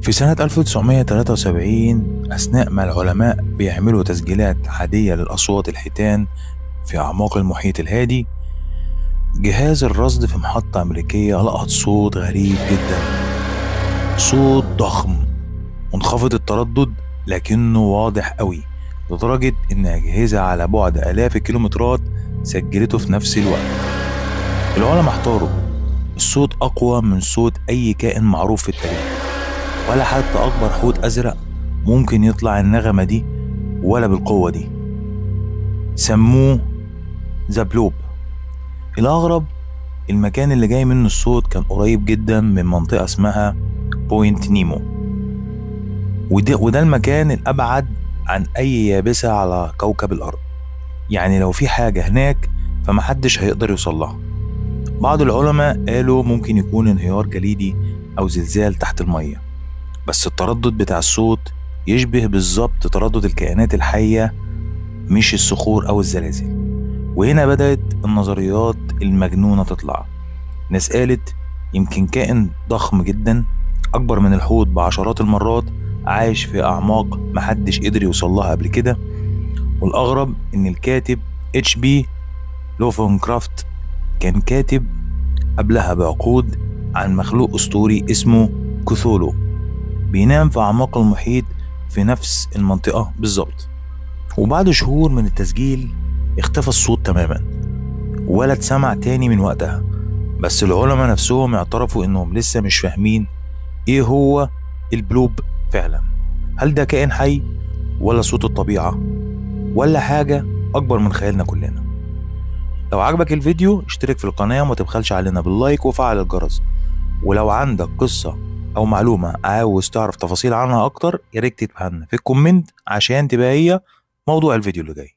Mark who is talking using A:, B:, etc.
A: في سنة 1973 أثناء ما العلماء بيعملوا تسجيلات عادية للأصوات الحيتان في أعماق المحيط الهادي، جهاز الرصد في محطة أمريكية لقط صوت غريب جدا. صوت ضخم منخفض التردد لكنه واضح قوي، لدرجة إن أجهزة على بعد آلاف الكيلومترات سجلته في نفس الوقت. العلماء احتاروا، الصوت أقوى من صوت أي كائن معروف في التاريخ، ولا حتى أكبر حوت أزرق ممكن يطلع النغمة دي ولا بالقوة دي. سموه ذا بلوب. الأغرب، المكان اللي جاي منه الصوت كان قريب جدا من منطقة اسمها بوينت نيمو، وده المكان الأبعد عن أي يابسة على كوكب الأرض. يعني لو في حاجة هناك فمحدش هيقدر يوصلها. بعض العلماء قالوا ممكن يكون انهيار جليدي أو زلزال تحت المية، بس التردد بتاع الصوت يشبه بالظبط تردد الكائنات الحية مش الصخور أو الزلازل. وهنا بدأت النظريات المجنونة تطلع. ناس قالت يمكن كائن ضخم جدا أكبر من الحوت بعشرات المرات عايش في أعماق محدش قدر يوصلها قبل كده. والأغرب إن الكاتب H.P. لوفنكرافت كان كاتب قبلها بعقود عن مخلوق أسطوري اسمه كثولو بينام في أعماق المحيط في نفس المنطقة بالظبط. وبعد شهور من التسجيل اختفى الصوت تماما ولا اتسمع تاني من وقتها. بس العلماء نفسهم اعترفوا انهم لسه مش فاهمين ايه هو البلوب فعلا. هل ده كائن حي ولا صوت الطبيعة ولا حاجة اكبر من خيالنا كلنا؟ لو عجبك الفيديو اشترك في القناة وما تبخلش علينا باللايك وفعل الجرس. ولو عندك قصة او معلومة عاوز تعرف تفاصيل عنها اكتر، ياريت تكتبها لنا في الكومنت عشان تبقى هي موضوع الفيديو اللي جاي.